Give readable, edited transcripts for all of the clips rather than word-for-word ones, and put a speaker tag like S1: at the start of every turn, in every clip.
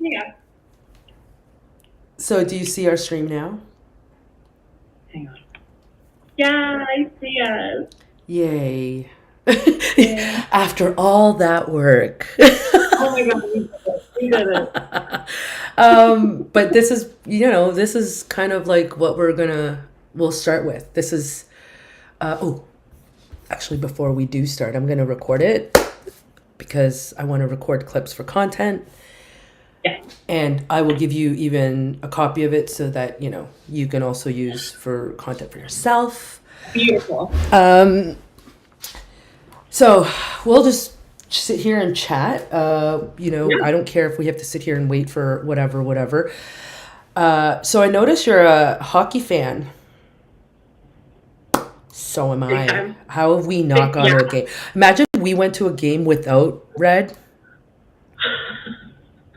S1: Yeah.
S2: So do you see our stream now?
S1: Hang on. Yeah, I see us.
S2: Yay.
S1: Yeah.
S2: After all that work.
S1: Oh my God, we did it. We did it.
S2: But this is, this is kind of like what we'll start with. This is, actually, before we do start, I'm gonna record it because I want to record clips for content.
S1: Yeah.
S2: And I will give you even a copy of it so that, you can also use for content for yourself.
S1: Beautiful.
S2: So we'll just sit here and chat. I don't care if we have to sit here and wait for whatever. So I noticed you're a hockey fan. So am
S1: Big
S2: I.
S1: time.
S2: How have we not gone to a game? Imagine we went to a game without Red.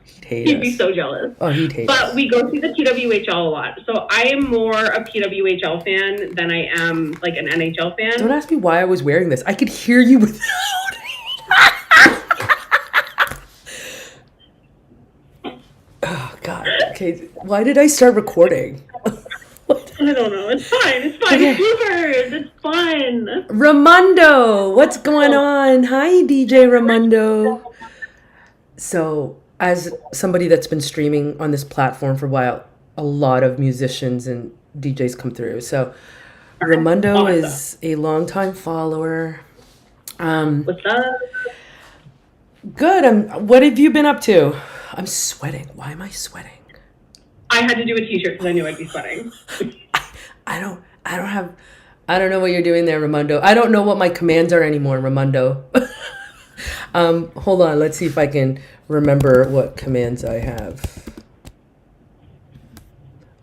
S2: He'd hate
S1: He'd
S2: us.
S1: be so jealous.
S2: Oh, he'd hate us.
S1: But we go see the PWHL a lot. So I am more a PWHL fan than I am like an NHL fan.
S2: Don't ask me why I was wearing this. I could hear you without it. Oh, God. Okay. Why did I start recording?
S1: I don't know. It's fine. It's fine.
S2: Okay.
S1: Bloopers. It's fun.
S2: Ramundo, what's going on? Hi, DJ Ramundo. So, as somebody that's been streaming on this platform for a while, a lot of musicians and DJs come through. So, Ramundo is a longtime follower.
S1: What's up?
S2: Good. What have you been up to? I'm sweating. Why am I sweating?
S1: I had to do a t-shirt because I knew I'd be sweating.
S2: I don't know what you're doing there, Ramundo. I don't know what my commands are anymore, Ramundo. Hold on. Let's see if I can remember what commands I have.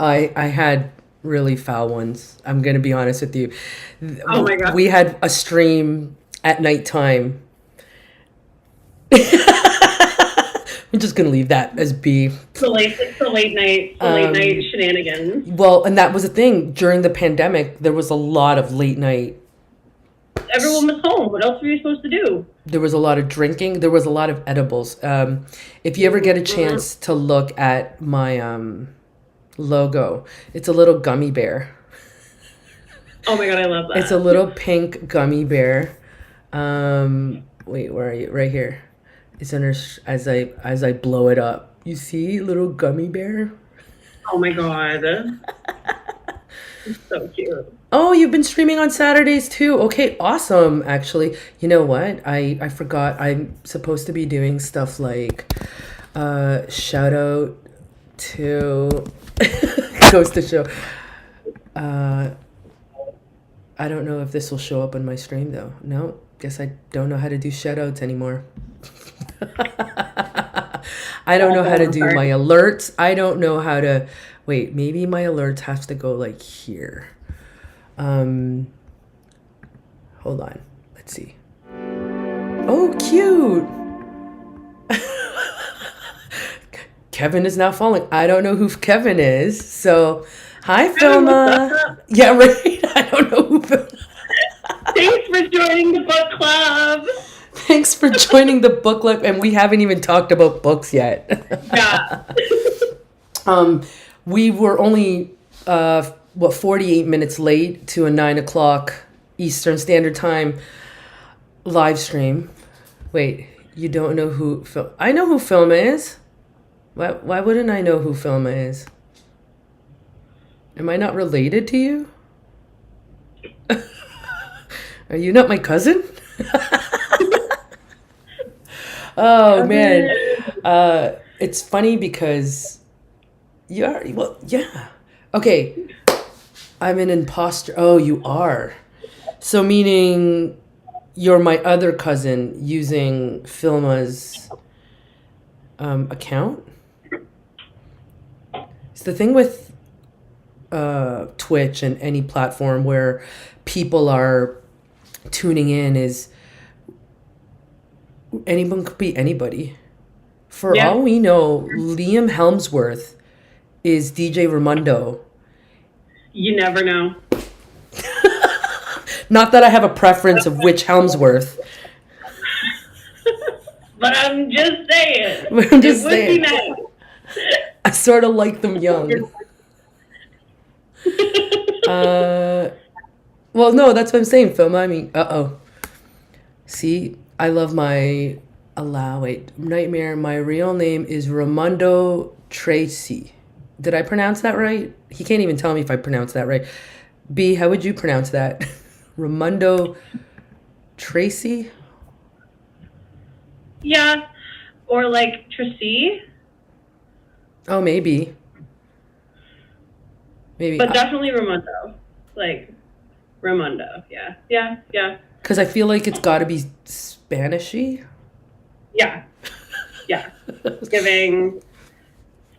S2: I had really foul ones. I'm going to be honest with you.
S1: Oh my God.
S2: We had a stream at nighttime. I'm just going to leave that as B.
S1: The late night shenanigans.
S2: Well, and that was the thing. During the pandemic, there was a lot of late night.
S1: Everyone was home. What else were you supposed to do?
S2: There was a lot of drinking. There was a lot of edibles. If you ever get a chance to look at my logo, it's a little gummy bear.
S1: Oh my God, I love that.
S2: It's a little pink gummy bear. Wait, where are you? Right here. It's under as I blow it up. You see, little gummy bear.
S1: Oh my God, it's so cute.
S2: Oh, you've been streaming on Saturdays too. Okay, awesome. Actually, you know what? I forgot. I'm supposed to be doing stuff like shout out to goes to show. I don't know if this will show up on my stream though. No, guess I don't know how to do shout outs anymore. I don't know how to do my alerts. I don't know how to wait, maybe my alerts have to go like here. Hold on. Let's see. Oh, cute. Kevin is now following. I don't know who Kevin is. So, hi, Filma. Yeah, right. I don't know who Filma.
S1: Thanks for joining the book club.
S2: Thanks for joining the book club, and we haven't even talked about books yet.
S1: Yeah.
S2: We were only 48 minutes late to a 9 o'clock Eastern Standard Time live stream. Wait, you don't know who I know who Filma is. Why wouldn't I know who Filma is? Am I not related to you? Are you not my cousin? Oh man, it's funny because you are. Well, yeah. Okay, I'm an imposter. Oh, you are. So meaning you're my other cousin using Filma's account. It's the thing with Twitch and any platform where people are tuning in is anyone could be anybody. For all we know, Liam Helmsworth is DJ Ramundo.
S1: You never know.
S2: Not that I have a preference of which Helmsworth.
S1: But I'm just saying.
S2: I'm just
S1: it would
S2: saying.
S1: be nice.
S2: I sort of like them young. Well, no, that's what I'm saying, Film. I mean, See, I love my Nightmare. My real name is Ramondo Tracy. Did I pronounce that right? He can't even tell me if I pronounced that right. B, how would you pronounce that? Ramondo Tracy?
S1: Yeah, or like Tracy,
S2: Oh, maybe. Maybe.
S1: but definitely Ramondo. Like Ramondo. Yeah, yeah, yeah,
S2: Because I feel like it's got to be Spanishy.
S1: yeah, yeah. Giving.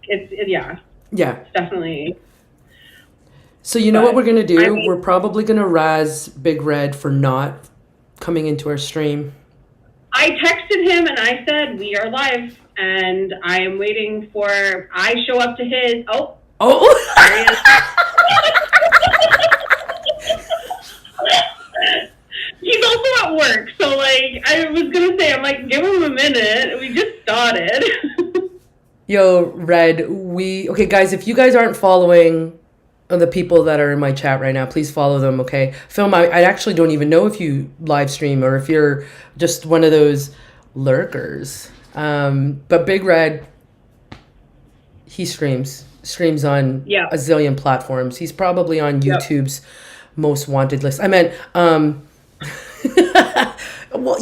S1: Yeah,
S2: Yeah.
S1: it's definitely.
S2: So you know what
S1: But
S2: we're gonna do?
S1: I mean,
S2: We're probably gonna razz Big Red for not coming into our stream.
S1: I texted him and I said we are live, and I am waiting for I show up to his. Oh, there he
S2: Oh.
S1: is. He's also at work, so like I was gonna say, I'm like, give him a minute. We just started.
S2: Yo, Red, okay, guys, if you guys aren't following the people that are in my chat right now, please follow them, okay? Film, I actually don't even know if you live stream or if you're just one of those lurkers. But Big Red, he streams on
S1: Yeah.
S2: a zillion platforms. He's probably on
S1: Yep.
S2: YouTube's most wanted list. I meant, well,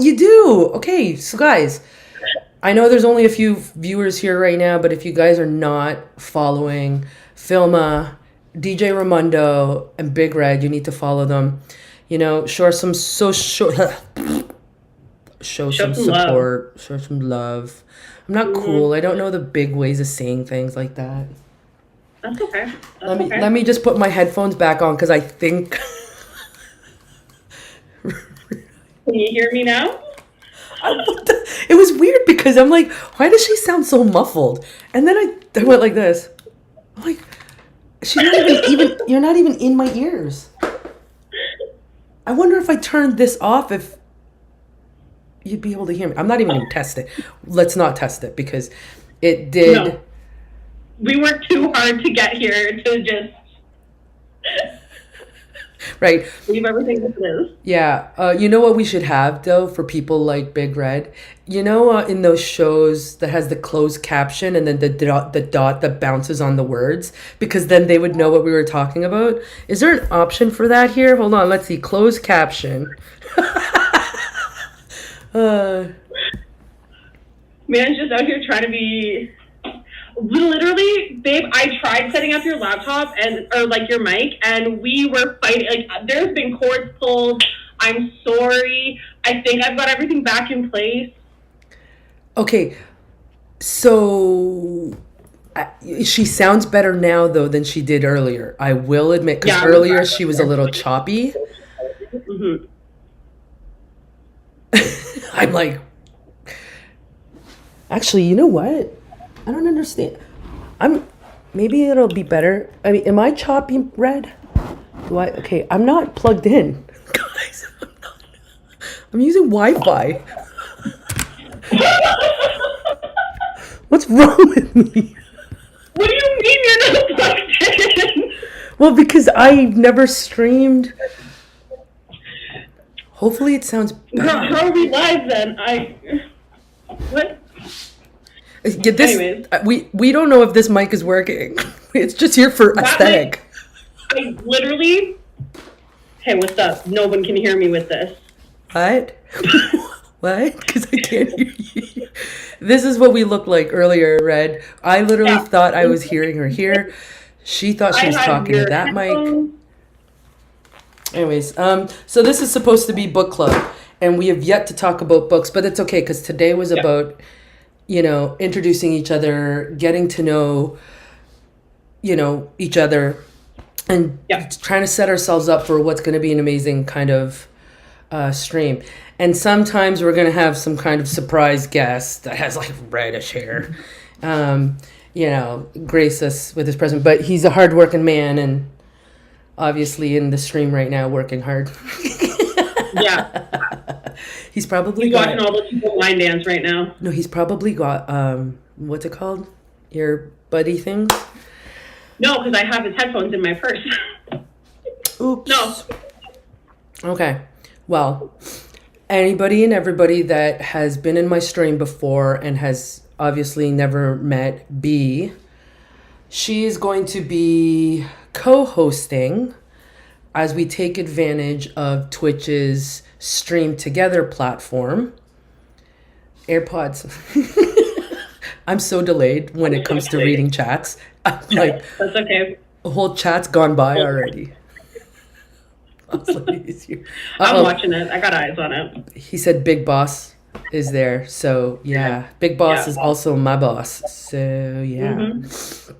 S2: you do. Okay, so guys, I know there's only a few viewers here right now, but if you guys are not following Filma, DJ Ramondo, and Big Red, you need to follow them. You know, show some show some
S1: some love.
S2: support, show some love. I'm not cool. I don't know the big ways of saying things like that.
S1: That's okay. That's
S2: Let me
S1: okay.
S2: let me just put my headphones back on because I think
S1: Can you hear me now?
S2: it was weird because I'm like, why does she sound so muffled? And then I went like this. I'm like, she's not even you're not even in my ears. I wonder if I turned this off if you'd be able to hear me. I'm not even gonna test it. Let's not test it because it did.
S1: No. We worked too hard to get here to just
S2: Right.
S1: leave everything as it is.
S2: Yeah. You know what we should have though for people like Big Red? You know, in those shows that has the closed caption and then the dot that bounces on the words because then they would know what we were talking about. Is there an option for that here? Hold on. Let's see. Closed caption.
S1: Man's just out here trying to be literally, babe. I tried setting up your laptop or like your mic, and we were fighting. Like, there's been cords pulled. I'm sorry. I think I've got everything back in place.
S2: Okay. So she sounds better now though than she did earlier. I will admit because
S1: Yeah,
S2: earlier she was a little choppy.
S1: Mm-hmm.
S2: I'm like, actually, you know what? I don't understand. Maybe it'll be better. I mean, am I choppy, Red? Okay, I'm not plugged in. Guys, I'm using Wi-Fi. What's wrong with me?
S1: What do you mean you're not plugged in?
S2: Well, because I've never streamed. Hopefully it sounds better.
S1: How are we live then? What?
S2: Yeah,
S1: Anyways.
S2: we don't know if this mic is working. It's just here for aesthetic.
S1: I literally. Hey, what's up? No one can hear me with this.
S2: What? What? Because I can't hear you. This is what we looked like earlier, Red. I literally thought I was hearing her here. She thought she was talking to that mic. Anyways, so this is supposed to be book club, and we have yet to talk about books, but it's okay because today was about, you know, introducing each other, getting to know, you know, each other, and trying to set ourselves up for what's going to be an amazing kind of stream. And sometimes we're going to have some kind of surprise guest that has like reddish hair, you know, grace us with his presence. But he's a hardworking man and obviously in the stream right now working hard.
S1: Yeah.
S2: He's probably
S1: He's watching all those people line dance right now.
S2: No, he's probably got what's it called? Your buddy things?
S1: No, because I have his headphones in my purse.
S2: Oops.
S1: No.
S2: Okay. Well, anybody and everybody that has been in my stream before and has obviously never met B, she is going to be co-hosting as we take advantage of Twitch's Stream Together platform. AirPods. I'm so delayed when it comes to reading chats. I'm like,
S1: That's okay.
S2: the whole chat's gone by already. I was like,
S1: I'm watching it. I got eyes on it.
S2: He said Big Boss is there. So, yeah. Big Boss is also my boss. So, yeah. Mm-hmm.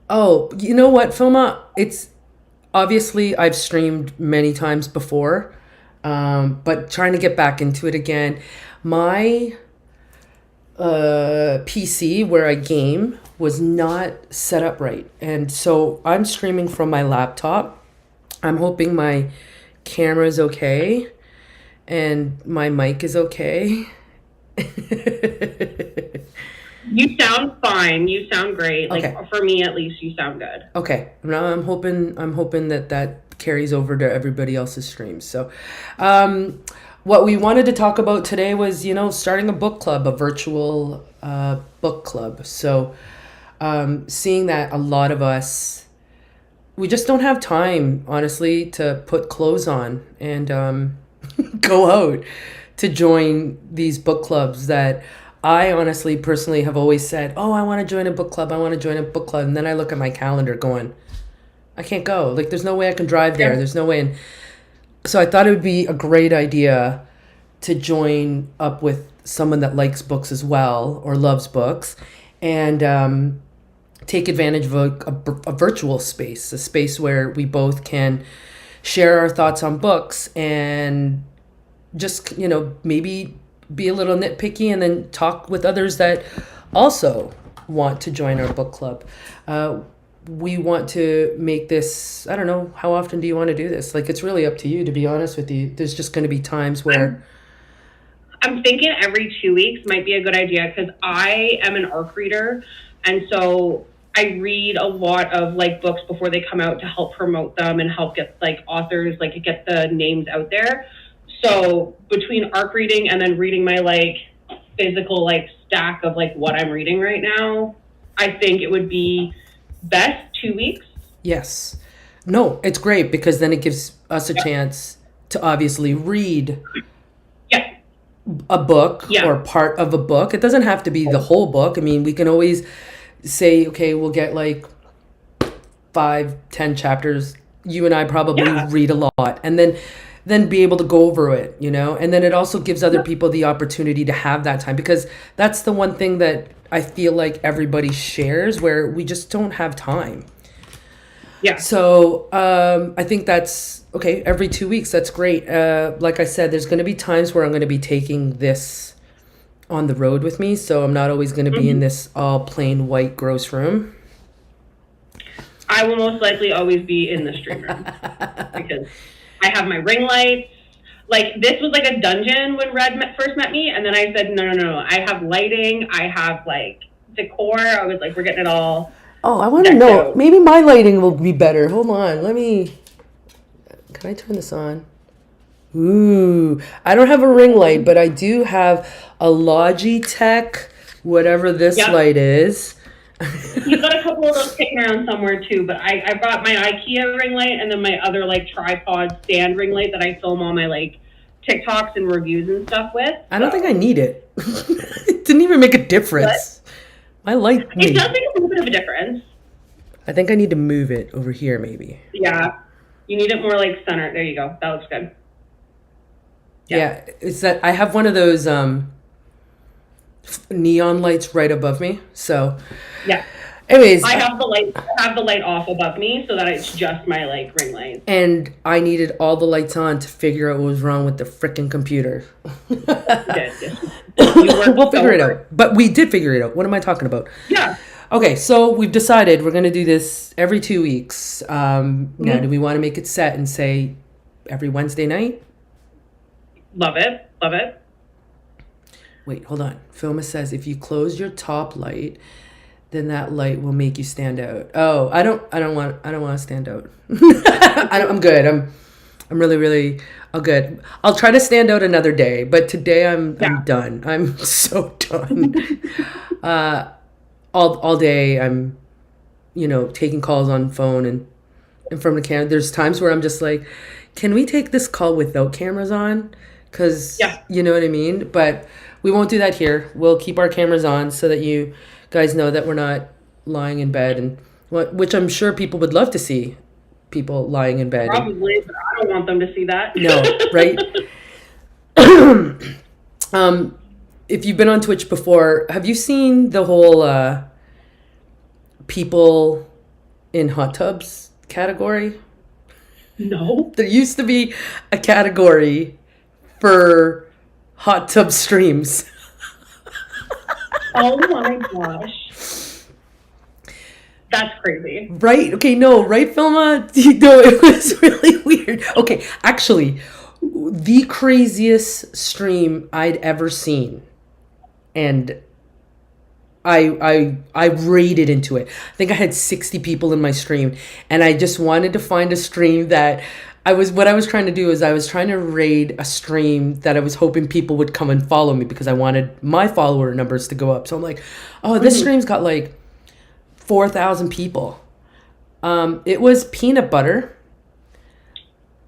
S2: Oh, you know what, Filma? It's obviously I've streamed many times before, but trying to get back into it again. My PC where I game was not set up right. And so I'm streaming from my laptop. I'm hoping my camera is okay and my mic is okay.
S1: You sound fine. You sound great. Like,
S2: okay.
S1: For me, at least, you sound good.
S2: Okay. Now I'm hoping that carries over to everybody else's streams. So, what we wanted to talk about today was, starting a book club, a virtual book club. So, seeing that a lot of us, we just don't have time, honestly, to put clothes on and go out to join these book clubs that I honestly, personally have always said, oh, I want to join a book club. I want to join a book club. And then I look at my calendar going, I can't go. Like, there's no way I can drive there. There's no way. And so I thought it would be a great idea to join up with someone that likes books as well or loves books and take advantage of a virtual space, a space where we both can share our thoughts on books and just, maybe be a little nitpicky and then talk with others that also want to join our book club. We want to make this, I don't know, how often do you want to do this? Like, it's really up to you, to be honest with you. There's just going to be times where...
S1: I'm thinking every 2 weeks might be a good idea because I am an ARC reader. And so I read a lot of books before they come out to help promote them and help get authors, get the names out there. So between ARC reading and then reading my physical stack of what I'm reading right now, I think it would be best 2 weeks.
S2: Yes. No, it's great because then it gives us a chance to obviously read a book or part of a book. It doesn't have to be the whole book. I mean, we can always say, okay, we'll get 5-10 chapters. You and I probably read a lot. And then be able to go over it, and then it also gives other people the opportunity to have that time because that's the one thing that I feel like everybody shares where we just don't have time. Yeah. So I think that's okay. Every 2 weeks, that's great. Like I said, there's going to be times where I'm going to be taking this on the road with me. So I'm not always going to be in this all plain white gross room.
S1: I will most likely always be in the stream room because I have my ring lights. This was a dungeon when Red first met me, and then I said, no. I have lighting. I have, decor. I was we're getting it all.
S2: Oh, I want to know. Maybe my lighting will be better. Hold on. Can I turn this on? Ooh. I don't have a ring light, but I do have a Logitech, whatever this light is.
S1: You've got a couple of those kicking around somewhere too, but I've got my IKEA ring light and then my other tripod stand ring light that I film all my TikToks and reviews and stuff with.
S2: I don't think I need it. It didn't even make a difference. My light.
S1: It does make a little bit of a difference.
S2: I think I need to move it over here, maybe.
S1: Yeah, you need it more center. There you go. That looks good.
S2: Yeah, it's that I have one of those neon lights right above me. So
S1: yeah.
S2: Anyways,
S1: I have the light off above me so that it's just my ring light.
S2: And I needed all the lights on to figure out what was wrong with the frickin' computer. We'll figure it out. But we did figure it out. What am I talking about?
S1: Yeah.
S2: Okay, so we've decided we're going to do this every 2 weeks. Now, do we want to make it set and say every Wednesday night?
S1: Love it. Love it.
S2: Wait, hold on. Filma says if you close your top light, then that light will make you stand out. Oh, I don't want to stand out. I'm good. I'm really, really good. I'll try to stand out another day, but today I'm done. I'm so done. All day I'm, taking calls on phone and from the camera. There's times where I'm just like, can we take this call without cameras on? Because you know what I mean? But we won't do that here. We'll keep our cameras on so that you guys know that we're not lying in bed, and which I'm sure people would love to see, people lying in bed.
S1: Probably, but I don't want them to see that.
S2: No, right? If you've been on Twitch before, have you seen the whole people in hot tubs category?
S1: No.
S2: There used to be a category for hot tub streams.
S1: Oh my gosh. That's crazy.
S2: Right? Okay, no, right, Filma? No, it was really weird. Okay, actually, the craziest stream I'd ever seen, and I raided into it. I think I had 60 people in my stream, and I just wanted to find a stream that what I was trying to do is I was trying to raid a stream that I was hoping people would come and follow me because I wanted my follower numbers to go up. So I'm like, oh, this stream's got like 4,000 people. It was peanut butter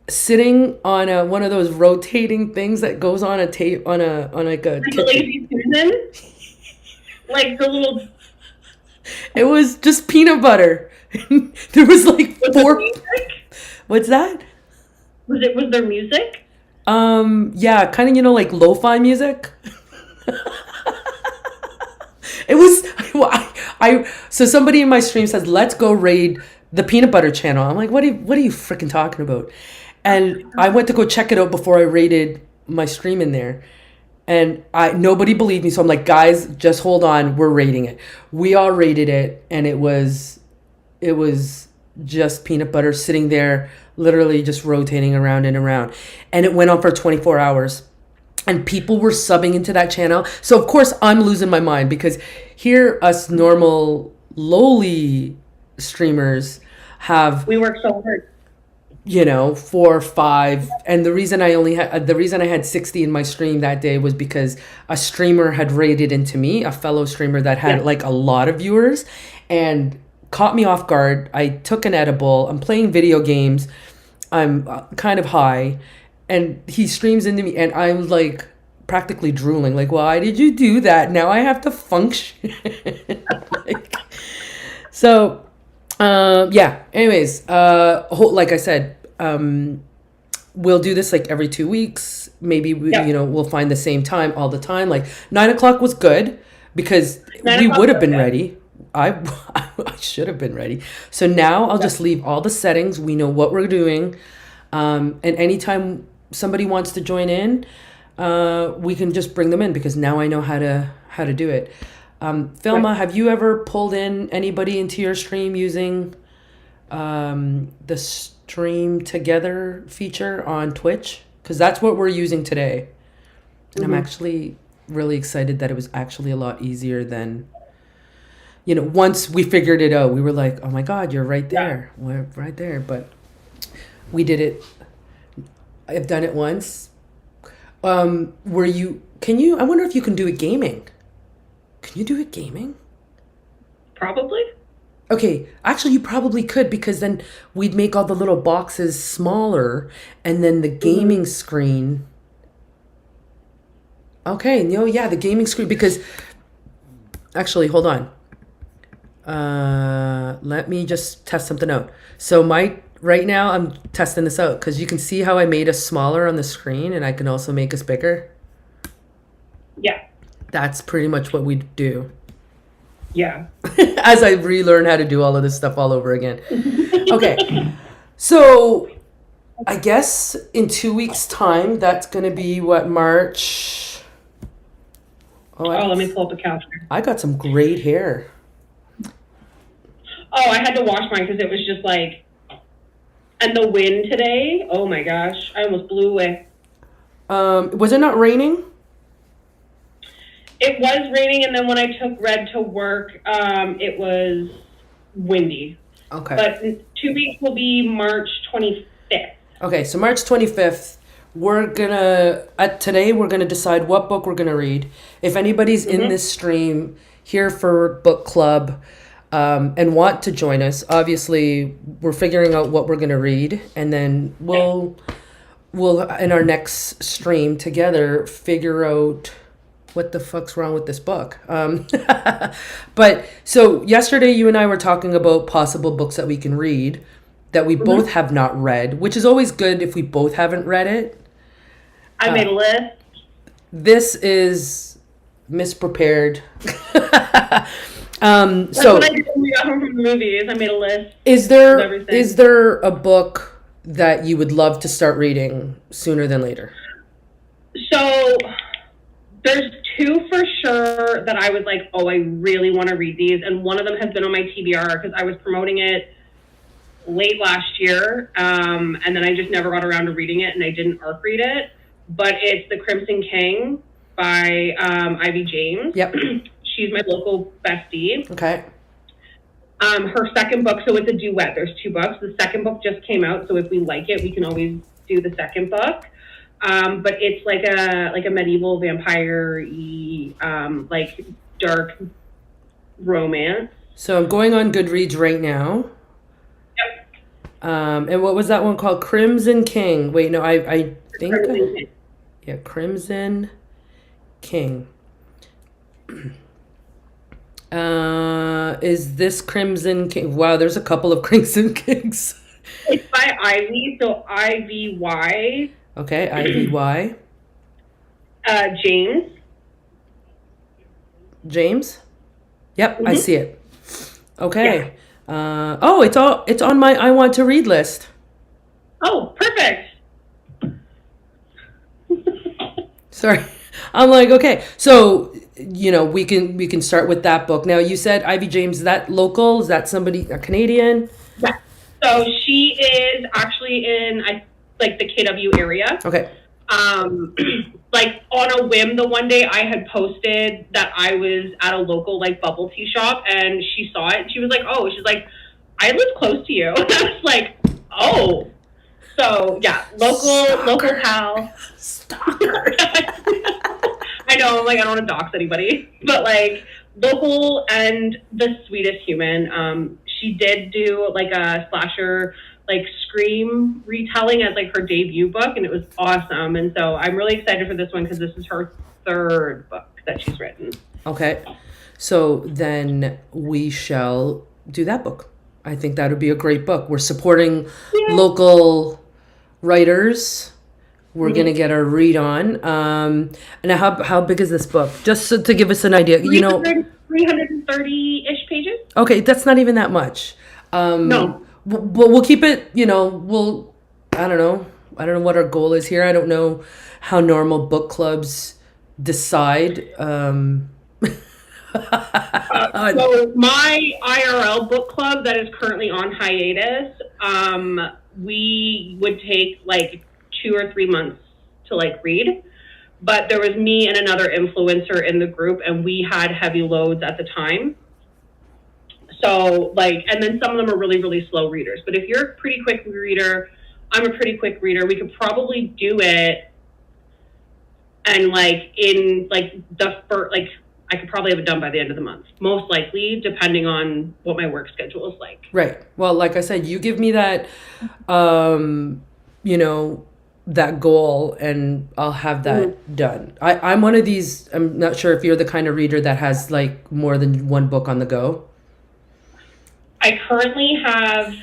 S2: sitting on one of those rotating things that goes on a tape on like a
S1: like Lazy Susan, like the little.
S2: It was just peanut butter. There was like four. What's that?
S1: Was there music?
S2: Yeah, kind of, like lo-fi music. It was, so somebody in my stream says, let's go raid the peanut butter channel. I'm like, what are you freaking talking about? And I went to go check it out before I raided my stream in there. And nobody believed me. So I'm like, guys, just hold on. We're raiding it. We all raided it. And it was just peanut butter sitting there, literally just rotating around and around. And it went on for 24 hours. And people were subbing into that channel. So, of course, I'm losing my mind because here, us normal, lowly streamers we
S1: work so hard.
S2: 4 or 5. And the reason I had 60 in my stream that day was because a streamer had raided into me, a fellow streamer that had like a lot of viewers, and caught me off guard. I took an edible. I'm playing video games. I'm kind of high. And he streams into me, and I'm like practically drooling. Like, why did you do that? Now I have to function. So, yeah. Anyways, like I said, we'll do this like every 2 weeks. Maybe we'll find the same time all the time. Like 9:00 was good because we would have been ready. I should have been ready. So now I'll just leave all the settings. We know what we're doing. And anytime somebody wants to join in, we can just bring them in because now I know how to do it. Filma, have you ever pulled in anybody into your stream using the stream together feature on Twitch? Because that's what we're using today. And I'm actually really excited that it was actually a lot easier than, once we figured it out, we were like, oh my God, you're right there. We're right there. But we did it. I've done it once. I wonder if you can do it gaming. Can you do it gaming?
S1: Probably.
S2: Okay, actually you probably could because then we'd make all the little boxes smaller and then the gaming screen. Okay, the gaming screen because actually, hold on. Let me just test something out. So right now I'm testing this out because you can see how I made us smaller on the screen and I can also make us bigger.
S1: Yeah.
S2: That's pretty much what we do.
S1: Yeah.
S2: As I relearn how to do all of this stuff all over again. Okay. So I guess in 2 weeks' time, that's going to be March.
S1: Let me pull up a calendar.
S2: I got some great hair.
S1: Oh, I had to wash mine because it was just like, and the wind today, oh my gosh, I almost blew away.
S2: Was it not raining?
S1: It was raining, and then when I took Red to work, it was windy.
S2: Okay.
S1: But 2 weeks will be March 25th.
S2: Okay, so March 25th, today we're gonna decide what book we're gonna read. If anybody's in this stream here for book club, and want to join us, obviously we're figuring out what we're gonna read, and then we'll in our next stream together figure out what the fuck's wrong with this book. But so yesterday you and I were talking about possible books that we can read that we both have not read, which is always good if we both haven't read it.
S1: I made a list.
S2: This is misprepared.
S1: That's
S2: So
S1: what I did when we got home from the movies. I made a list
S2: is
S1: of
S2: there
S1: everything.
S2: a book that you would love to start reading sooner than later?
S1: So there's 2 for sure that I was like, oh, I really want to read these. And one of them has been on my TBR because I was promoting it late last year. And then I just never got around to reading it, and I didn't ARC read it. But it's The Crimson King by Ivy James.
S2: Yep.
S1: She's my local bestie.
S2: Okay.
S1: Her second book, so it's a duet. There's 2 books. The second book just came out, so if we like it, we can always do the second book. But it's like a medieval vampire-y, like dark romance.
S2: So I'm going on Goodreads right now.
S1: Yep.
S2: And what was that one called? Crimson King. Wait, no, I think yeah, Crimson King. Is this Crimson King? Wow, there's a couple of Crimson Kings.
S1: It's by Ivy, so IVY.
S2: Okay, IVY.
S1: James.
S2: James? Yep, I see it. Okay. Oh, it's on my I want to read list.
S1: Oh, perfect.
S2: Sorry. I'm like, okay. So, we can start with that book. Now, you said Ivy James, is that local? Is that somebody, a Canadian?
S1: Yeah. So she is actually in the KW area.
S2: Okay.
S1: Like on a whim, the one day I had posted that I was at a local like bubble tea shop, and she saw it and she was like, oh, she's like, I live close to you. And I was like, oh. So yeah, local pal.
S2: Stalker.
S1: I know, like I don't want to dox anybody, but like local and the sweetest human. She did do like a slasher like Scream retelling as like her debut book, and it was awesome. And so I'm really excited for this one because this is her 3rd book that she's written.
S2: Okay. So then we shall do that book. I think that would be a great book. We're supporting local writers. We're going to get our read on. And how big is this book? Just to give us an idea,
S1: 330-ish pages.
S2: Okay, that's not even that much.
S1: No.
S2: We'll keep it, I don't know what our goal is here. I don't know how normal book clubs decide. So
S1: my IRL book club that is currently on hiatus, we would take like 2 or 3 months to like read. But there was me and another influencer in the group, and we had heavy loads at the time. So and then some of them are really, really slow readers. But if you're a pretty quick reader, I'm a pretty quick reader, we could probably do it. And in the first, I could probably have it done by the end of the month, most likely, depending on what my work schedule is like.
S2: Right. Well, like I said, you give me that, that goal, and I'll have that done. I'm one of these, I'm not sure if you're the kind of reader that has more than one book on the go.
S1: I currently have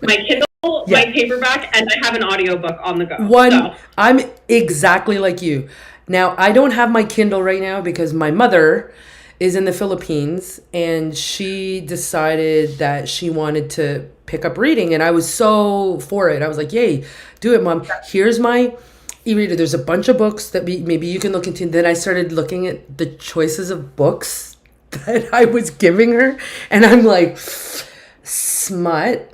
S1: my Kindle, my paperback, and I have an audiobook on the go.
S2: I'm exactly like you. Now, I don't have my Kindle right now because my mother is in the Philippines, and she decided that she wanted to pick up reading, and I was so for it. I was like, yay, do it, Mom. Here's my e-reader. There's a bunch of books that maybe you can look into. Then I started looking at the choices of books that I was giving her, and I'm like, smut,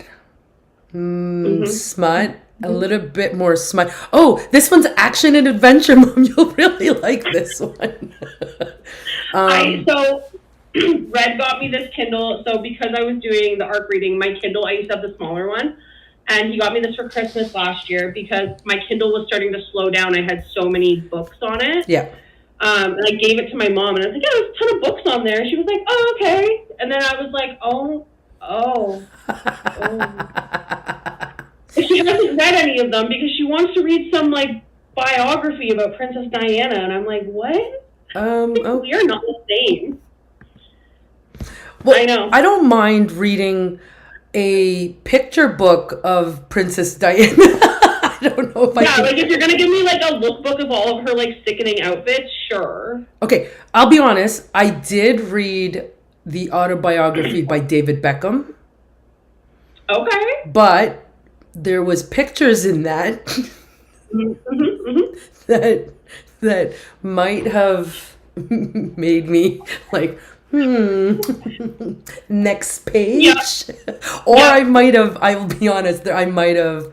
S2: a little bit more smart. Oh, this one's action and adventure, Mom. You'll really like this one.
S1: So Red got me this Kindle. So because I was doing the ARC reading, my Kindle, I used to have the smaller one. And he got me this for Christmas last year because my Kindle was starting to slow down. I had so many books on it.
S2: Yeah.
S1: And I gave it to my mom, and I was like, yeah, there's a ton of books on there. And she was like, oh, okay. And then I was like, oh. She hasn't read any of them because she wants to read some, like, biography about Princess Diana. And I'm like, what? We are not the same.
S2: Well,
S1: I know.
S2: I don't mind reading a picture book of Princess Diana. I don't know if I can.
S1: Like if you're going to give me like a lookbook of all of her like sickening outfits, sure.
S2: Okay, I'll be honest. I did read the autobiography by David Beckham.
S1: Okay.
S2: But there was pictures in that that might have made me like, next page. Yeah. Or yeah. I will be honest, I might have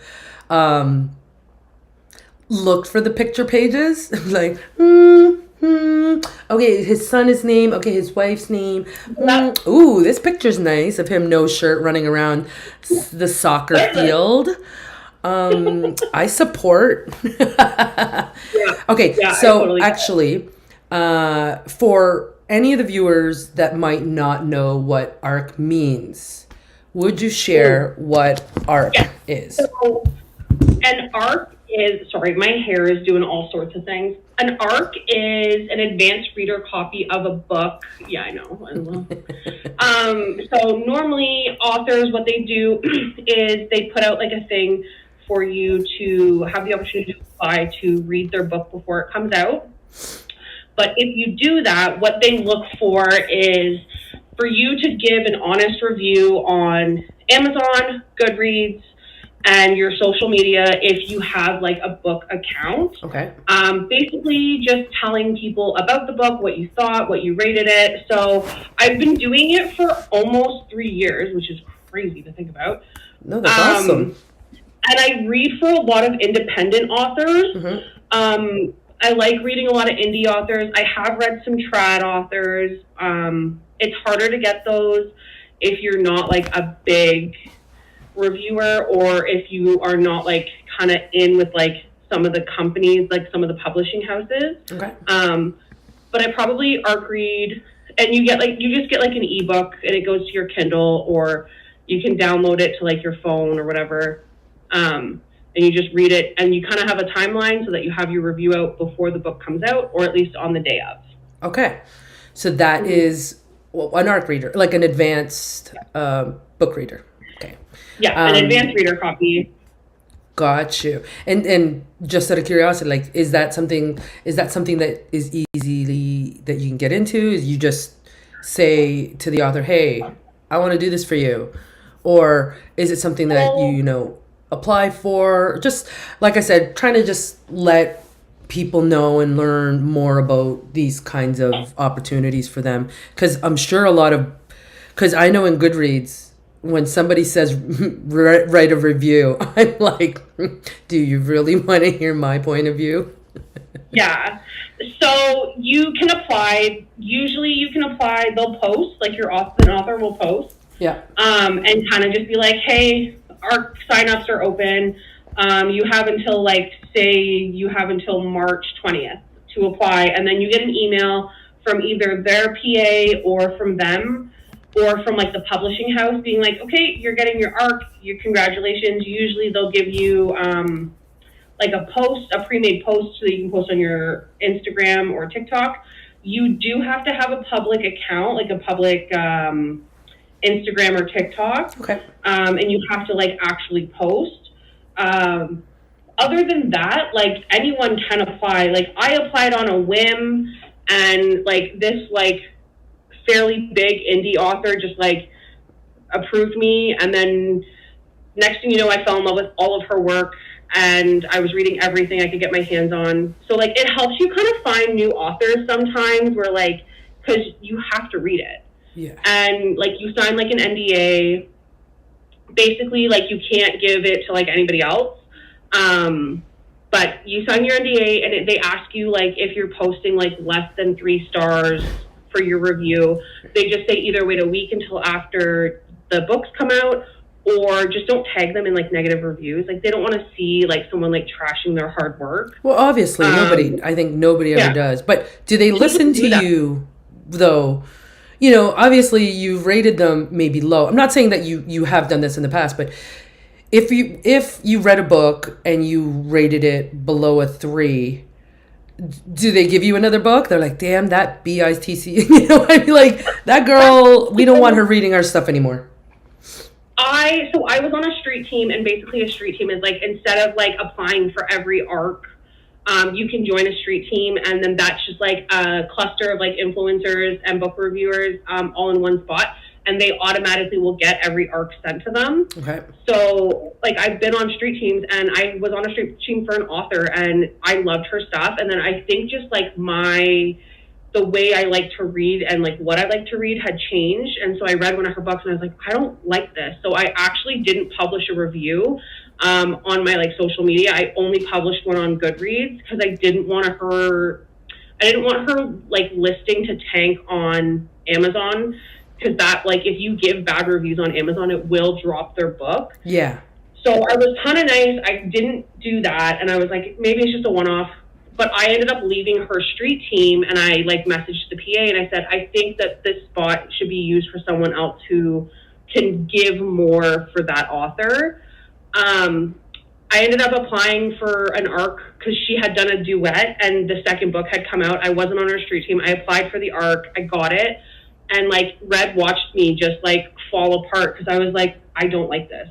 S2: looked for the picture pages. Like, okay, his son is name. Okay, his wife's name. Ooh, this picture's nice of him no shirt running around the soccer field. I support. Yeah. Okay, yeah, so totally actually, for any of the viewers that might not know what ARC means, would you share what ARC is?
S1: So, an ARC is, sorry, my hair is doing all sorts of things. An ARC is an advanced reader copy of a book. Yeah, I know. So normally authors, what they do is they put out like a thing for you to have the opportunity to apply to read their book before it comes out. But if you do that, what they look for is for you to give an honest review on Amazon, Goodreads, and your social media if you have like a book account.
S2: Okay.
S1: Basically just telling people about the book, what you thought, what you rated it. So I've been doing it for almost 3 years, which is crazy to think about.
S2: No, that's awesome.
S1: And I read for a lot of independent authors. Mm-hmm. I like reading a lot of indie authors. I have read some trad authors. It's harder to get those if you're not like a big reviewer or if you are not like kind of in with like some of the companies, like some of the publishing houses.
S2: Okay.
S1: But I probably ARC read, and you just get like an ebook and it goes to your Kindle, or you can download it to like your phone or whatever. And you just read it, and you kind of have a timeline so that you have your review out before the book comes out, or at least on the day of.
S2: Okay. So that is an ARC reader, like an advanced book reader. Okay.
S1: Yeah, an advanced reader copy.
S2: Got you. And just out of curiosity, like, is that something that is easily that you can get into? Is you just say to the author, hey, I want to do this for you? Or is it something that you know, apply for? Just like I said, trying to just let people know and learn more about these kinds of opportunities for them. Because I'm sure because I know in Goodreads, when somebody says write a review, I'm like, do you really want to hear my point of view?
S1: Yeah. So you can apply. Usually you can apply. They'll post, like an author will post.
S2: Yeah.
S1: And kind of just be like, hey, our signups are open. You have until you have until March 20th to apply. And then you get an email from either their PA or from them, or from like the publishing house being like, okay, you're getting your ARC, your congratulations. Usually they'll give you like a pre-made post so that you can post on your Instagram or TikTok. You do have to have a public account, like a public Instagram or TikTok.
S2: Okay.
S1: And you have to like actually post. Other than that, like anyone can apply. Like I applied on a whim, and like this like fairly big indie author just like approved me, and then next thing you know, I fell in love with all of her work, and I was reading everything I could get my hands on. So like it helps you kind of find new authors sometimes, where like, because you have to read it.
S2: Yeah.
S1: And like you sign like an NDA. Basically, like you can't give it to like anybody else. But you sign your NDA, and they ask you, like, if you're posting, like, less than 3 stars for your review. They just say either wait a week until after the books come out, or just don't tag them in, like, negative reviews. Like, they don't want to see, like, someone, like, trashing their hard work.
S2: Well, obviously, I think nobody ever does. But do they listen to you, though? You know, obviously, you've rated them maybe low. I'm not saying that you have done this in the past, but if you read a book and you rated it below a 3, do they give you another book? They're like, damn, that BITC, you know, I mean, like, that girl, we don't want her reading our stuff anymore.
S1: I was on a street team, and basically a street team is, like, instead of, like, applying for every arc, you can join a street team, and then that's just, like, a cluster of, like, influencers and book reviewers all in one spot. And they automatically will get every arc sent to them. Okay. So, like, I've been on street teams, and I was on a street team for an author, and I loved her stuff. And then I think just, like, the way I like to read and, like, what I like to read had changed. And so I read one of her books, and I was like, I don't like this. So I actually didn't publish a review on my, like, social media. I only published one on Goodreads because I didn't want her, like, listing to tank on Amazon. Because that, like, if you give bad reviews on Amazon, it will drop their book. Yeah. So I was kind of nice. I didn't do that. And I was like, maybe it's just a one-off. But I ended up leaving her street team, and I, like, messaged the PA, and I said, I think that this spot should be used for someone else who can give more for that author. I ended up applying for an arc because she had done a duet, and the second book had come out. I wasn't on her street team. I applied for the arc. I got it. And, like, Red watched me just, like, fall apart because I was like, I don't like this.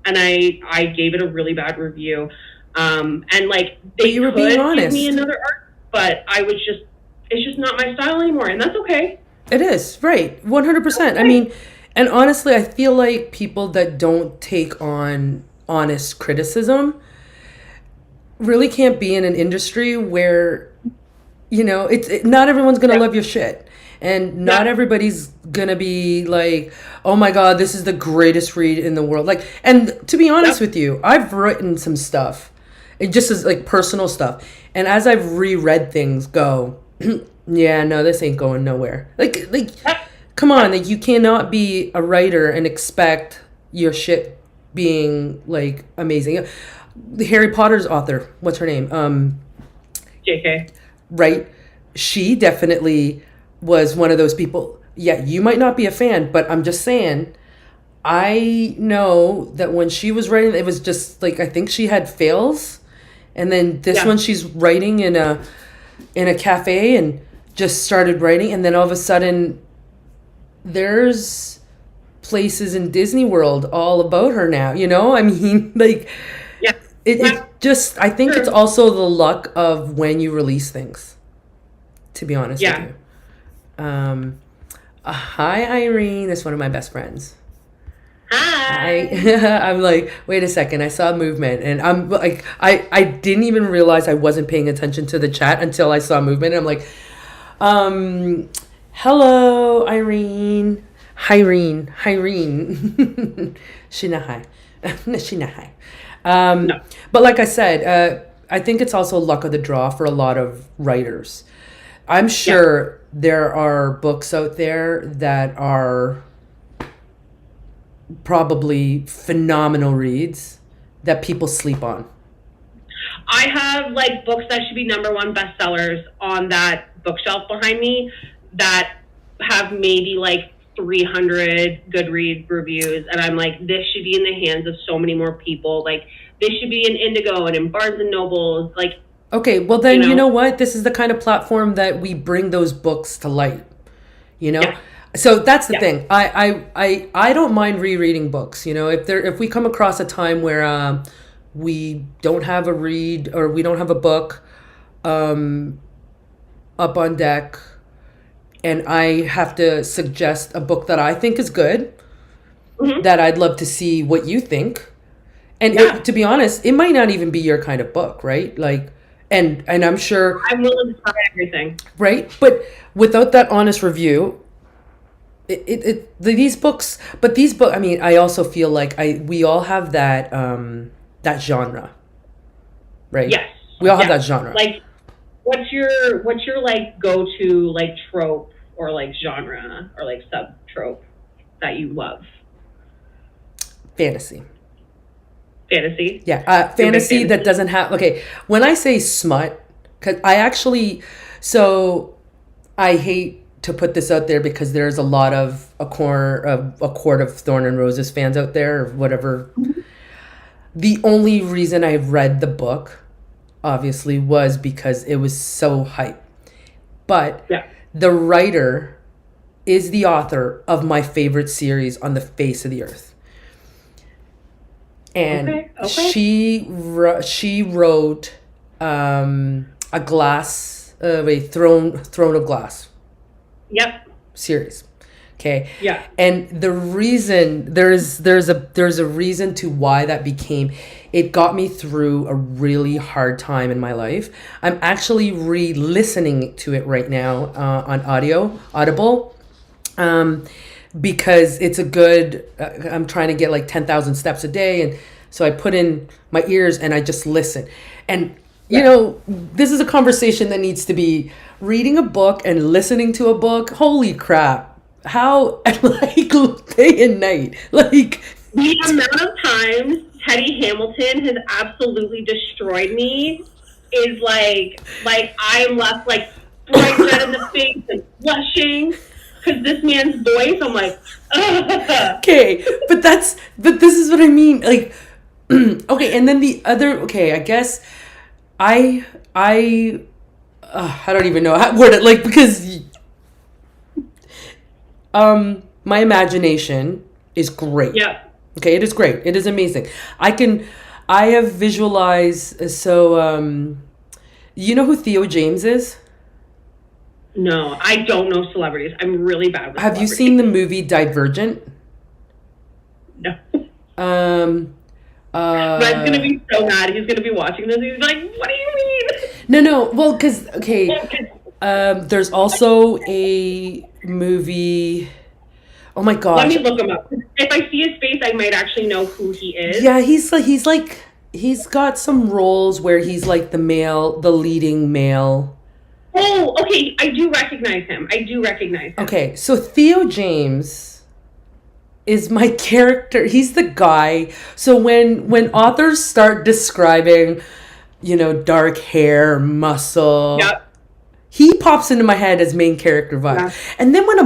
S1: And I gave it a really bad review. And, like, they could give me another arc, but it's just not my style anymore. And that's okay.
S2: It is, right. 100%. Okay. I mean, and honestly, I feel like people that don't take on honest criticism really can't be in an industry where, you know, not everyone's going to love your shit. And not everybody's gonna be like, oh my God, this is the greatest read in the world. Like, and to be honest with you, I've written some stuff. It just is like personal stuff. And as I've reread things, yeah, no, this ain't going nowhere. Like, come on, like, you cannot be a writer and expect your shit being, like, amazing. The Harry Potter's author, what's her name?
S1: JK.
S2: Right? She definitely was one of those people. Yeah, you might not be a fan, but I'm just saying, I know that when she was writing, it was just like, I think she had fails, and then this one she's writing in a cafe and just started writing, and then all of a sudden there's places in Disney World all about her now, you know? I mean, like, it just, I think it's also the luck of when you release things, to be honest with you. Hi, Irene. That's one of my best friends. Hi. I'm like, wait a second. I saw movement, and I'm like, I didn't even realize I wasn't paying attention to the chat until I saw movement. And I'm like, hello, Irene. Irene. Shina hi. Shina hi. No. But like I said, I think it's also luck of the draw for a lot of writers. I'm sure there are books out there that are probably phenomenal reads that people sleep on.
S1: I have, like, books that should be #1 bestsellers on that bookshelf behind me that have maybe, like, 300 Goodreads reviews, and I'm like, this should be in the hands of so many more people. Like, this should be in Indigo and in Barnes and Nobles, like.
S2: Okay, well then, you know what? This is the kind of platform that we bring those books to light, you know? Yeah. So that's the thing. I don't mind rereading books, you know? If we come across a time where we don't have a read or we don't have a book up on deck, and I have to suggest a book that I think is good, that I'd love to see what you think. And to be honest, it might not even be your kind of book, right? Like, and I'm sure
S1: I'm willing to try everything,
S2: right? But without that honest review, these books. I mean, I also feel like we all have that that genre, right?
S1: Yes.
S2: We all have
S1: Yes.
S2: that genre.
S1: Like, what's your like go-to like trope or like genre or like sub-trope that you love?
S2: Fantasy.
S1: Fantasy?
S2: Yeah,
S1: You're a big
S2: fantasy that
S1: fantasy?
S2: doesn't have. Okay, when I say smut, because I actually, so I hate to put this out there because there's a lot of a Court of Thorn and Roses fans out there, or whatever. The only reason I read the book, obviously, was because it was so hype. But
S1: Yeah.
S2: the writer is the author of my favorite series on the face of the earth. And
S1: Okay.
S2: she wrote a glass a throne of glass
S1: Yep.
S2: series. Okay.
S1: Yeah.
S2: And the reason there's a reason to why that became, it got me through a really hard time in my life. I'm actually re-listening to it right now on Audible. Because it's a good, I'm trying to get like 10,000 steps a day. And so I put in my ears and I just listen. And, you know, this is a conversation that needs to be reading a book and listening to a book. Holy crap. How, like, day and night. Like,
S1: The amount of times Teddy Hamilton has absolutely destroyed me is like I'm left like bright red in the face and blushing because this man's voice. I'm like, ugh.
S2: okay, but this is what I mean. Like, okay, and then the other, okay, I guess I don't even know how to word it, like, because my imagination is great.
S1: Yeah.
S2: Okay, it is great. It is amazing. I have visualized, so you know who Theo James is?
S1: No, I don't know celebrities. I'm really bad with
S2: Have you
S1: celebrities.
S2: seen the movie Divergent?
S1: No.
S2: Red's
S1: gonna be so mad. He's gonna be watching this. He's like, "What do you mean?"
S2: No, well, because, okay, there's also a movie. Oh my
S1: Let
S2: gosh.
S1: me look him up. If I see his face, I might actually know who he is.
S2: Yeah, he's got some roles where he's like the leading male.
S1: Oh, okay. I do recognize him.
S2: Okay, so Theo James is my character. He's the guy. So when authors start describing, you know, dark hair, muscle,
S1: Yep.
S2: he pops into my head as main character vibe.
S1: Yeah.
S2: And then when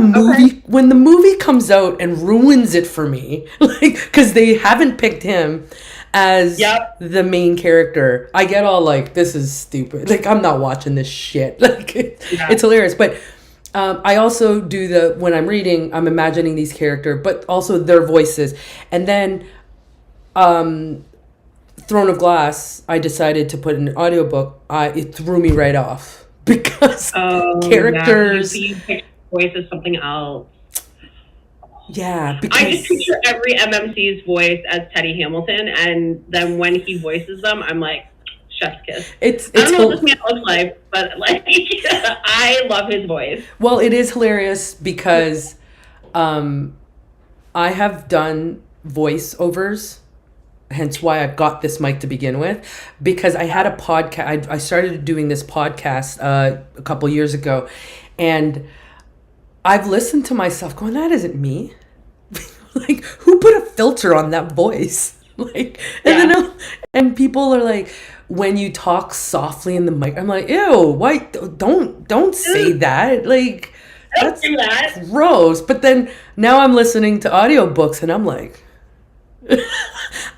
S2: the movie comes out and ruins it for me, like, because they haven't picked him as
S1: Yep.
S2: the main character, I get all like, this is stupid. Like, I'm not watching this shit. Like, it's hilarious. But I also do when I'm reading, I'm imagining these characters, but also their voices. And then Throne of Glass, I decided to put in an audiobook. It threw me right off because characters.
S1: Yeah. You pick voice as something else.
S2: Yeah, because
S1: I just picture every MMC's voice as Teddy Hamilton, and then when he voices them, I'm like, chef's kiss. I don't know what this man looks like, but like, I love his voice.
S2: Well, it is hilarious because I have done voiceovers, hence why I got this mic to begin with, because I had a podcast. I started doing this podcast a couple years ago, and I've listened to myself going, that isn't me. Like, who put a filter on that voice? Like, and people are like, when you talk softly in the mic, I'm like, ew, why? Don't say that. Like, that's
S1: do that.
S2: gross. But then now I'm listening to audiobooks and I'm like,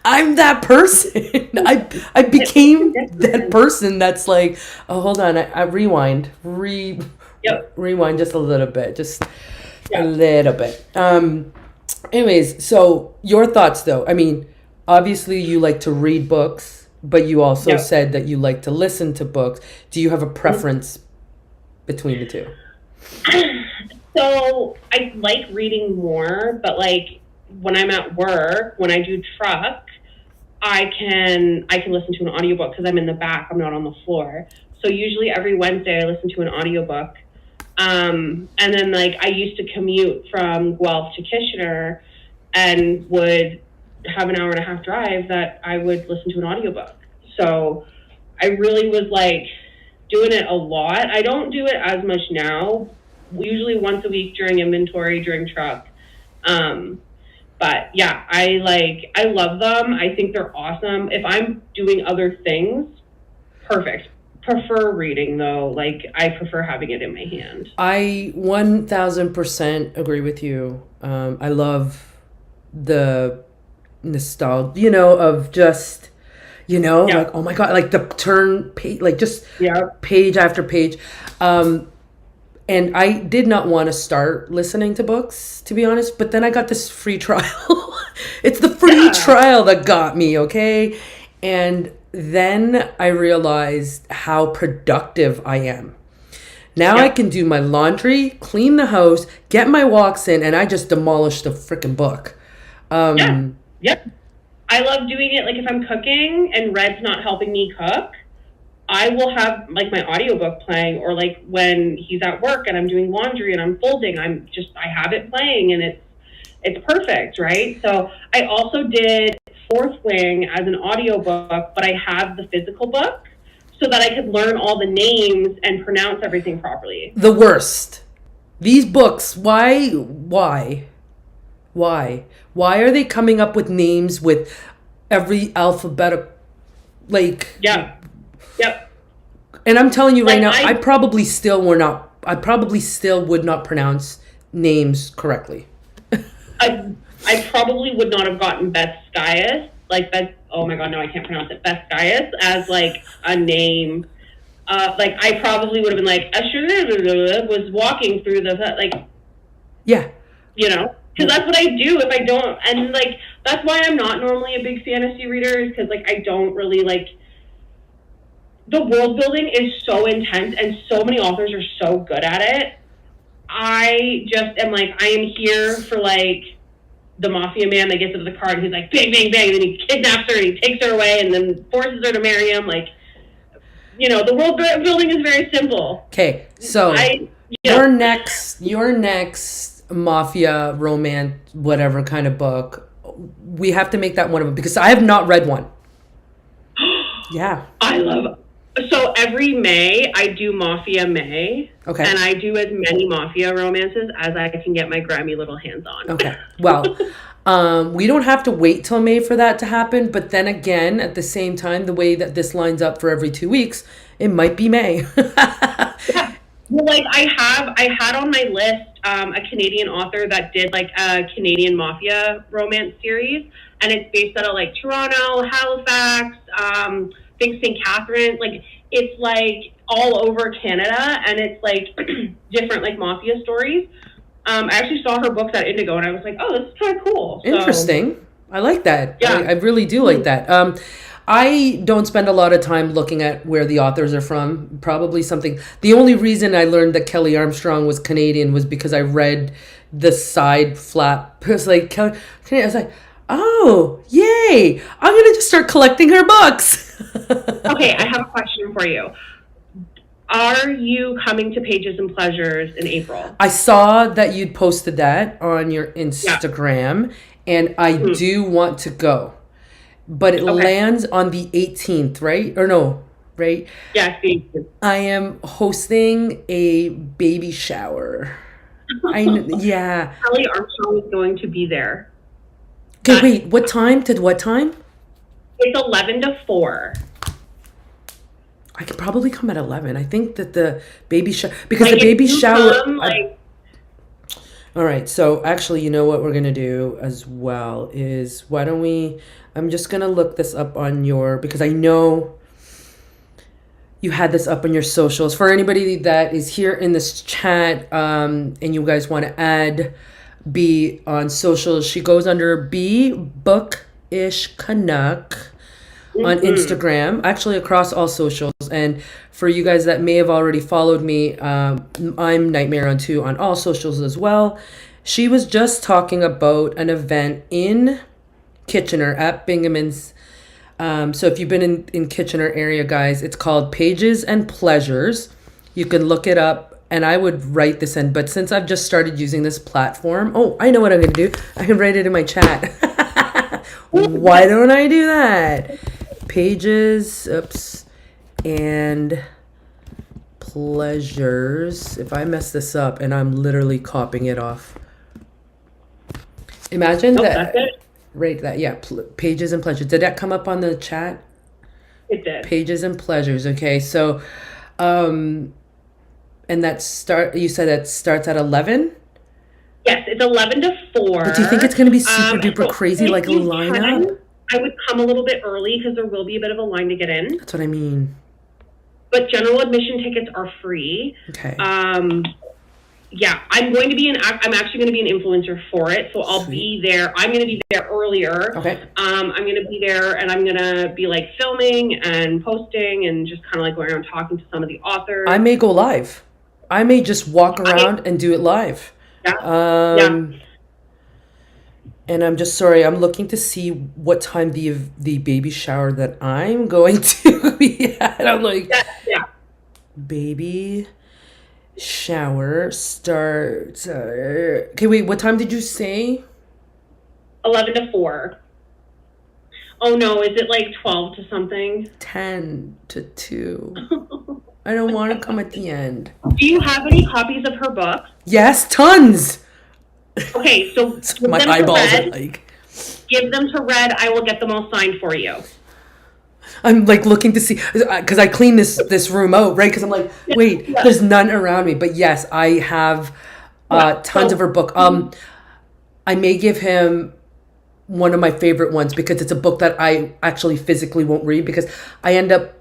S2: I'm that person. I became that person that's like, oh, hold on, I rewind. Rewind just a little bit. Just a little bit. Anyways, so your thoughts though. I mean, obviously you like to read books, but you also said that you like to listen to books. Do you have a preference between the two?
S1: So I like reading more, but like when I'm at work, when I do truck, I can listen to an audiobook because I'm in the back, I'm not on the floor. So usually every Wednesday I listen to an audiobook. And then like I used to commute from Guelph to Kitchener and would have an hour and a half drive that I would listen to an audiobook. So I really was like doing it a lot. I don't do it as much now. Usually once a week during inventory, during truck. But yeah, I love them. I think they're awesome. If I'm doing other things, perfect. Prefer reading though. Like I prefer having it in my hand.
S2: I 1000% agree with you. I love the nostalgia, of just,
S1: Yeah.
S2: like, oh my God, like the turn page, like just
S1: Yeah.
S2: page after page. And I did not want to start listening to books, to be honest, but then I got this free trial. It's the free
S1: Yeah.
S2: trial that got me, okay? And then I realized how productive I am. Now I
S1: Yeah.
S2: can do my laundry, clean the house, get my walks in, and I just demolished the freaking book.
S1: Yeah. Yep. I love doing it like if I'm cooking and Red's not helping me cook, I will have like my audiobook playing, or like when he's at work and I'm doing laundry and I'm folding, I have it playing, and it's perfect, right? So I also did Fourth Wing as an audiobook, but I have the physical book so that I could learn all the names and pronounce everything properly.
S2: The worst. These books, why are they coming up with names with every alphabetical, like,
S1: Yeah. Yep.
S2: and I'm telling you right now,
S1: Like
S2: I probably still would not pronounce names correctly.
S1: I probably would not have gotten Bethskyus, like Beth. Oh my God, no, I can't pronounce it. Bethskyus as like a name. Like I probably would have been like, was walking through the like,
S2: Yeah.
S1: because that's what I do if I don't, and like that's why I'm not normally a big fantasy reader, is because like I don't really like. The world building is so intense, and so many authors are so good at it. I just am like, I am here for like the mafia man that gets into the car and he's like, bang, bang, bang, and then he kidnaps her and he takes her away and then forces her to marry him. Like, the world building is very simple.
S2: Okay, so your next mafia romance, whatever kind of book, we have to make that one of them, because I have not read one. Yeah.
S1: I love. So every May I do Mafia May.
S2: Okay.
S1: And I do as many mafia romances as I can get my grimy little hands on.
S2: Okay. Well, we don't have to wait till May for that to happen. But then again, at the same time, the way that this lines up for every 2 weeks, it might be May.
S1: Yeah. Well, like I had on my list a Canadian author that did like a Canadian mafia romance series, and it's based out of like Toronto, Halifax, I think St. Catharines. Like it's like all over Canada, and it's like different like mafia stories. I actually saw her books at Indigo, and I was like, oh, this is kind of cool. So,
S2: Interesting. I like that.
S1: Yeah.
S2: I really do like that. I don't spend a lot of time looking at where the authors are from. Probably something. The only reason I learned that Kelly Armstrong was Canadian was because I read the side flap. It was like Kelly. I was like, oh, yay! I'm gonna just start collecting her books.
S1: Okay, I have a question for you. Are you coming to Pages and Pleasures in April?
S2: I saw that you'd posted that on your Instagram, and I do want to go. But it lands on the 18th, right? Or no, right?
S1: Yes.
S2: I am hosting a baby shower. Yeah.
S1: Kelly Armstrong is going to be there.
S2: Okay, wait. What time? To what time?
S1: It's 11 to 4.
S2: I could probably come at 11. I think that the baby shower, because
S1: Like,
S2: the baby
S1: if you
S2: shower.
S1: come,
S2: All right. So actually, you know what we're gonna do as well is, why don't we? I'm just gonna look this up on because I know you had this up on your socials. For anybody that is here in this chat, and you guys want to add B on socials, she goes under B.BookishCanuck on Instagram, actually across all socials. And for you guys that may have already followed me, I'm Nightmare on 2 on all socials as well. She was just talking about an event in Kitchener at Binghamton's. So if you've been in Kitchener area, guys, it's called Pages and Pleasures. You can look it up, and I would write this in, but since I've just started using this platform, I know what I'm going to do. I can write it in my chat. Why don't I do that? Pages, and pleasures. If I mess this up, and I'm literally copying it off. Imagine
S1: Nope,
S2: that.
S1: that's it.
S2: Right, that, yeah. Pages and pleasures. Did that come up on the chat?
S1: It did.
S2: Pages and pleasures. Okay, so, and you said that starts at 11?
S1: Yes, it's 11 to 4.
S2: But do you think it's going to be super duper crazy,
S1: if
S2: like a
S1: you
S2: lineup?
S1: can, I would come a little bit early because there will be a bit of a line to get in.
S2: That's what I mean.
S1: But general admission tickets are free.
S2: Okay.
S1: Yeah, I'm actually going to be an influencer for it, so I'll
S2: Sweet.
S1: be there. I'm going to be there earlier.
S2: Okay.
S1: I'm going to be there, and I'm going to be like filming and posting and just kind of like going around talking to some of the authors.
S2: I may go live. I may just walk around and do it live.
S1: Yeah.
S2: And I'm just sorry. I'm looking to see what time the baby shower that I'm going to be at. I'm like,
S1: Yeah.
S2: baby shower starts. Okay, wait. What time did you say?
S1: 11 to 4. Oh no, is it like 12 to something?
S2: 10 to 2. I don't want to come at the end.
S1: Do you have any copies of her books?
S2: Yes, tons.
S1: Okay, so give
S2: My
S1: them to
S2: eyeballs are
S1: Red.
S2: like.
S1: Give them to Red. I will get them all signed for you.
S2: I'm like looking to see because I clean this room out, right? Because I'm like, wait, there's none around me. But yes, I have tons of her book. I may give him one of my favorite ones because it's a book that I actually physically won't read because I end up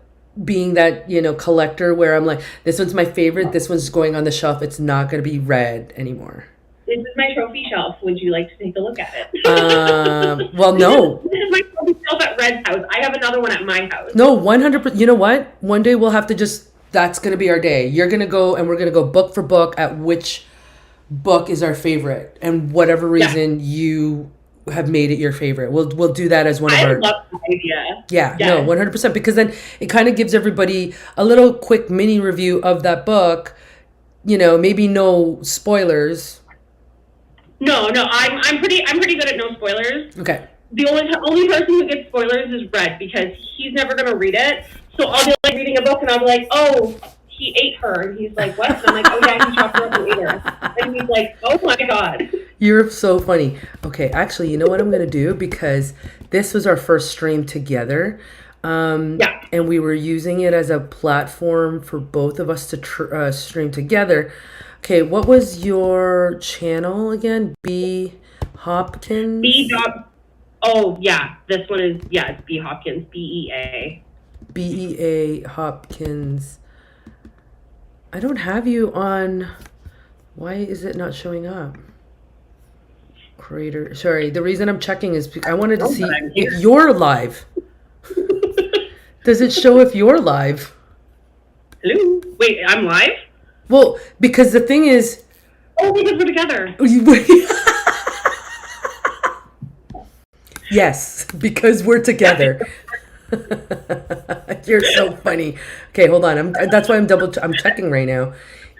S2: being that, collector where I'm like, this one's my favorite. This one's going on the shelf. It's not going to be read anymore.
S1: This is my trophy shelf. Would you like to take a look at it?
S2: Well, no.
S1: This is my trophy shelf at Red's house. I have another one at my house.
S2: No, 100%. You know what? One day we'll have to that's going to be our day. You're going to go and we're going to go book for book at which book is our favorite. And whatever reason you have made it your favorite. We'll do that as one of our...
S1: I love that idea.
S2: Yeah, no, 100%. Because then it kind of gives everybody a little quick mini review of that book. Maybe no spoilers.
S1: No, I'm pretty good at no spoilers.
S2: Okay.
S1: The only person who gets spoilers is Red because he's never gonna read it. So I'll be like reading a book and I'll be like, oh, he ate her, and he's like, what? And I'm like, oh yeah, he chopped her up and ate her. And he's like, oh my god.
S2: You're so funny. Okay, actually, you know what I'm gonna do because this was our first stream together. And we were using it as a platform for both of us to stream together. Okay, what was your channel again? B. Hopkins?
S1: Oh, yeah. This one is, it's B. Hopkins. B-E-A.
S2: B-E-A Hopkins. I don't have you on... Why is it not showing up? Creator... Sorry, the reason I'm checking is because I wanted to see if you're live. Does it show if you're live?
S1: Hello? Wait, I'm live?
S2: Well, because the thing is...
S1: Oh, because we're together.
S2: Yes, because we're together. You're so funny. Okay, hold on. That's why I'm checking right now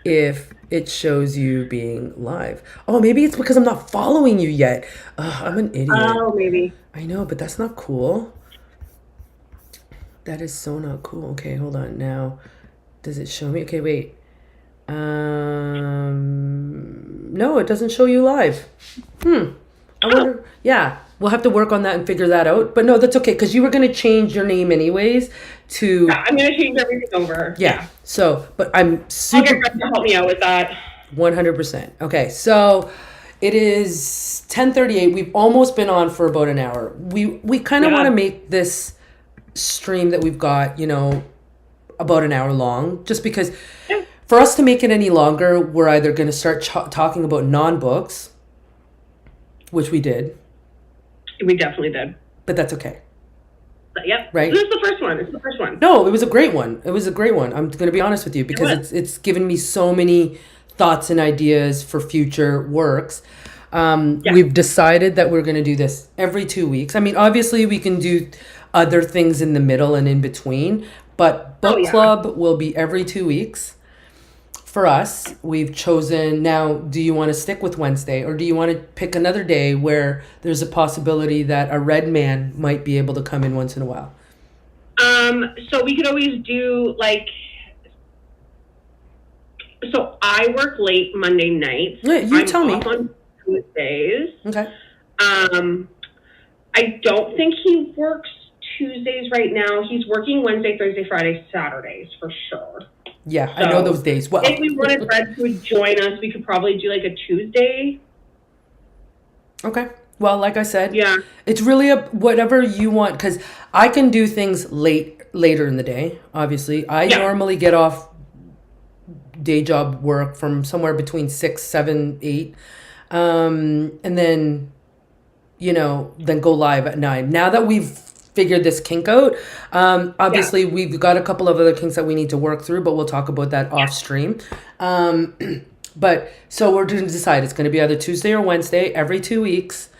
S2: if it shows you being live. Oh, maybe it's because I'm not following you yet. I'm an idiot.
S1: Oh, maybe.
S2: I know, but that's not cool. That is so not cool. Okay, hold on. Now, does it show me? Okay, wait. No, it doesn't show you live. I wonder. Yeah, we'll have to work on that and figure that out. But no, that's okay because you were going to change your name anyways to...
S1: Yeah, I'm going to change everything over.
S2: Yeah. So, but I'm super...
S1: I'll get Greg to help me out with that.
S2: 100%. Okay, so it is 10:38. We've almost been on for about an hour. We kind of want to make this stream that we've got, about an hour long, just because for us to make it any longer, we're either going to start talking about non-books, which we did.
S1: We definitely did.
S2: But that's okay.
S1: Yep.
S2: Right?
S1: This is the first one. It's the first one.
S2: No, it was a great one. It was a great one. I'm going to be honest with you because it's given me so many thoughts and ideas for future works. We've decided that we're going to do this every 2 weeks. I mean, obviously we can do other things in the middle and in between, but book club will be every 2 weeks. For us, we've chosen now, do you want to stick with Wednesday or do you want to pick another day where there's a possibility that a red man might be able to come in once in a while?
S1: So we could always do like, so I work late Monday nights.
S2: Yeah, you tell me.
S1: I'm off on Tuesdays.
S2: Okay.
S1: I don't think he works Tuesdays right now. He's working Wednesday, Thursday, Friday, Saturdays for sure.
S2: Yeah, I know those days well.
S1: If we wanted Red to join us, we could probably do like a Tuesday.
S2: Okay. Well, like I said,
S1: Yeah.
S2: it's really whatever you want, because I can do things later in the day. Obviously, I normally get off day job work from somewhere between 6, 7, 8, and then then go live at 9. Now that we've figured this kink out, obviously we've got a couple of other kinks that we need to work through, but we'll talk about that off stream. But so we're going to decide it's going to be either Tuesday or Wednesday every 2 weeks.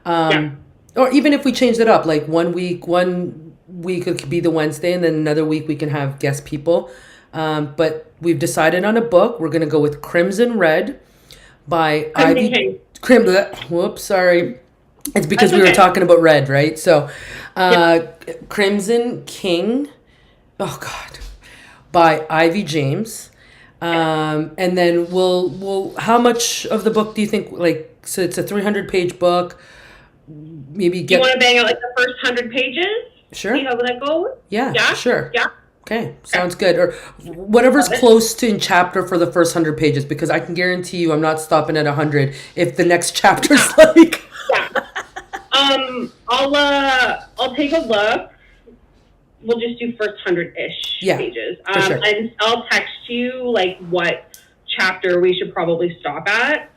S2: Or even if we changed it up, like one week it could be the Wednesday, and then another week we can have guest people. But we've decided on a book. We're going to go with Crimson Red by Ivy. Whoops, sorry. It's because we were talking about red, right? So, Crimson King. Oh God, by Ivy James. And then we'll. How much of the book do you think? Like, so it's a 300-page book. Maybe
S1: Do you want to bang out like the first 100 pages?
S2: Sure.
S1: See how that goes?
S2: Yeah. Sure.
S1: Yeah.
S2: Okay, sounds good. Or whatever's close to in chapter for the first 100 pages, because I can guarantee you I'm not stopping at 100 if the next chapter's like.
S1: Yeah. I'll take a look. We'll just do first 100-ish pages.
S2: For sure.
S1: And I'll text you like what chapter we should probably stop at,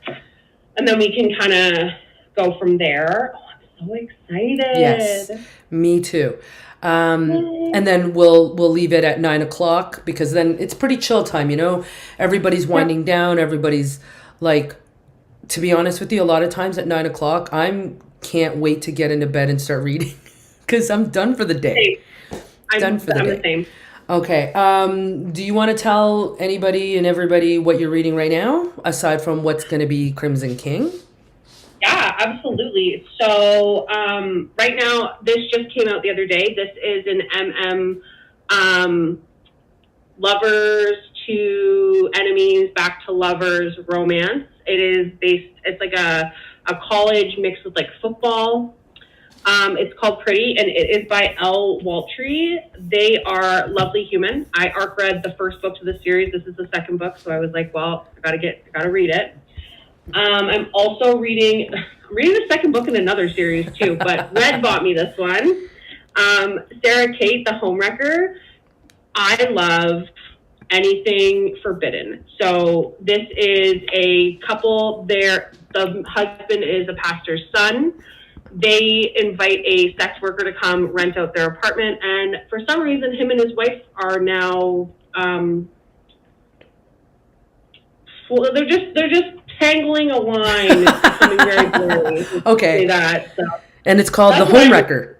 S1: and then we can kind of go from there. Oh, I'm so excited.
S2: Yes, me too. And then we'll leave it at 9 o'clock, because then it's pretty chill time. Everybody's winding down. Everybody's like, to be honest with you, a lot of times at 9 o'clock, can't wait to get into bed and start reading, because I'm done for the day.
S1: I'm the same.
S2: Okay. Do you want to tell anybody and everybody what you're reading right now, aside from what's going to be Crimson King?
S1: Yeah, absolutely. So right now, this just came out the other day. This is an lovers to enemies, back to lovers romance. It is it's like a college mixed with like football. It's called Pretty, and it is by L. Waltree. They are lovely human. I arc read the first book to the series. This is the second book, so I was like, well, I gotta read it. I'm also reading the second book in another series too, but Red bought me this one. Sarah Kate, the Homewrecker. I love anything forbidden. So this is a couple there. The husband is a pastor's son. They invite a sex worker to come rent out their apartment, and for some reason, him and his wife are now they're just tangling a line. It's becoming very blurry.
S2: Okay.
S1: Say that. So.
S2: And it's called The Homewrecker.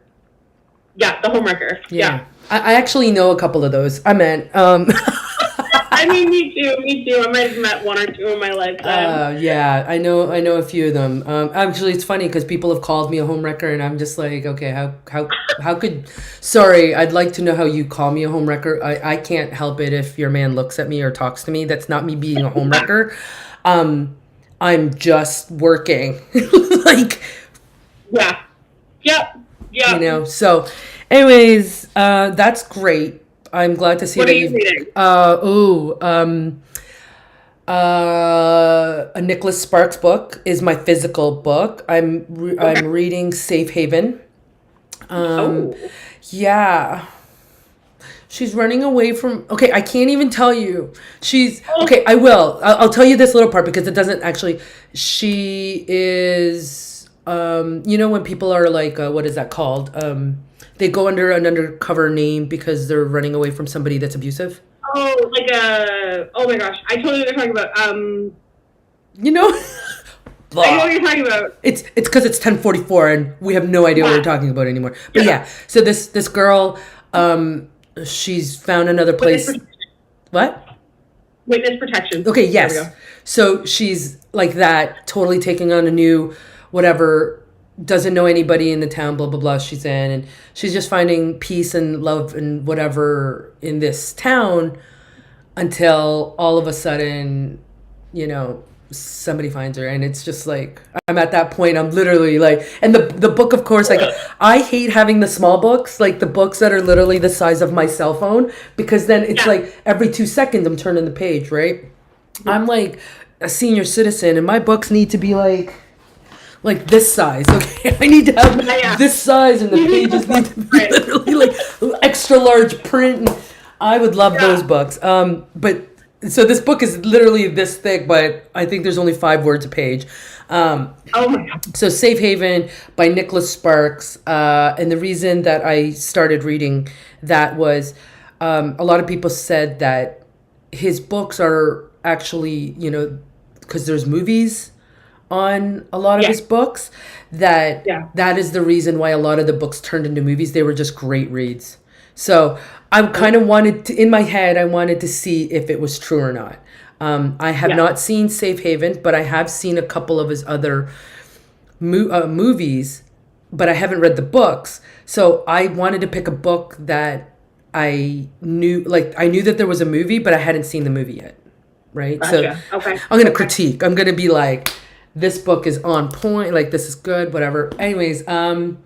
S1: Yeah, The Homewrecker. Yeah.
S2: I actually know a couple of those. I meant.
S1: I mean, me too. I might have met one or two in my lifetime.
S2: Yeah, I know a few of them. Actually, it's funny because people have called me a homewrecker, and I'm just like, okay, how could? Sorry, I'd like to know how you call me a homewrecker. I can't help it if your man looks at me or talks to me. That's not me being a homewrecker. I'm just working, like.
S1: Yeah. Yep.
S2: So, anyways, that's great. I'm glad to see
S1: what
S2: that
S1: are you reading?
S2: A Nicholas Sparks book is my physical book. I'm reading Safe Haven. Yeah. She's running away from... Okay, I can't even tell you. Okay, I will. I'll tell you this little part because it doesn't actually... She is... when people are like... what is that called? They go under an undercover name because they're running away from somebody that's abusive.
S1: Oh, like oh my gosh. I totally know what you're talking about.
S2: I know
S1: what you're talking about.
S2: It's because it's 10:44 and we have no idea what we're talking about anymore. But yeah, so this girl, she's found another place. What?
S1: Witness protection.
S2: Okay, yes. So she's like that, totally taking on a new, whatever, doesn't know anybody in the town, blah, blah, blah, she's in. And she's just finding peace and love and whatever in this town until all of a sudden, you know, somebody finds her. And it's just like, I'm at that point, I'm literally like, and the book, of course, like, I hate having the small books, like the books that are literally the size of my cell phone, because then it's like every 2 seconds I'm turning the page, right? I'm like a senior citizen and my books need to be like this size, okay? I need to have this size and the pages need to be literally like extra large print. And I would love those books. But so this book is literally this thick, but I think there's only 5 words a page.
S1: Oh my God.
S2: So Safe Haven by Nicholas Sparks. And the reason that I started reading that was a lot of people said that his books are actually, you know, because there's movies on a lot of his books, that is the reason why a lot of the books turned into movies. They were just great reads. So I kind of wanted to, in my head, I wanted to see if it was true or not. I have not seen Safe Haven, but I have seen a couple of his other movies, but I haven't read the books. So I wanted to pick a book that I knew that there was a movie, but I hadn't seen the movie yet. Right?
S1: Gotcha.
S2: So
S1: Okay.
S2: I'm going to critique. I'm going to be like, this book is on point, like this is good, whatever. Anyways, I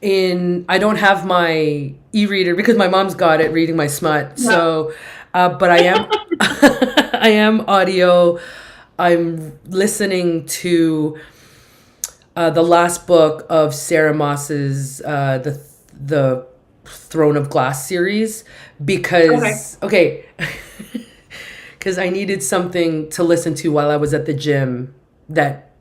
S2: don't have my e-reader because my mom's got it reading my smut. So, but I am, I am audio. I'm listening to the last book of Sarah Moss's the Throne of Glass series because because I needed something to listen to while I was at the gym that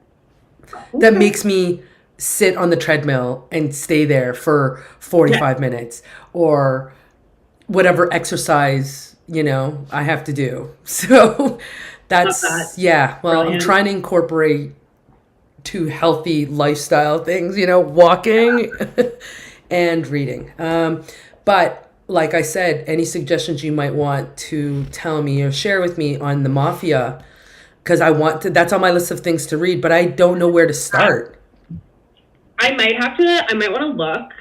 S2: makes me sit on the treadmill and stay there for 45 minutes or whatever exercise, you know, I have to do. So that's, well, brilliant. I'm trying to incorporate 2 healthy lifestyle things, you know, walking and reading. But like I said, any suggestions you might want to tell me or share with me on the Mafia, because that's on my list of things to read, but I don't know where to start.
S1: I might want to look.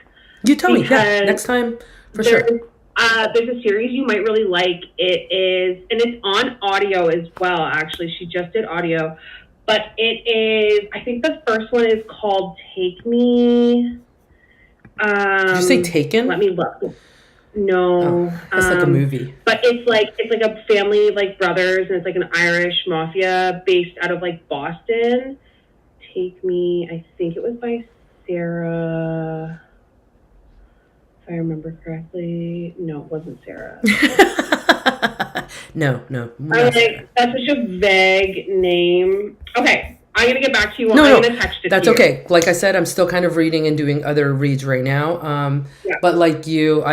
S2: You tell me, next time, for sure.
S1: There's a series you might really like. It is, and it's on audio as well, actually. She just did audio. But it is, I think the first one is called Take Me.
S2: Did you say Taken?
S1: Let me look. No.
S2: It's like a movie.
S1: But it's like a family, like brothers, and it's like an Irish mafia based out of like Boston. Take Me, I think it was by Sarah, if I remember correctly. No, it wasn't Sarah.
S2: No.
S1: I'm like, that's such a vague name. Okay, I'm going to get back to you. I'm going to text it
S2: that's
S1: to you.
S2: Okay. Like I said, I'm still kind of reading and doing other reads right now. But like you,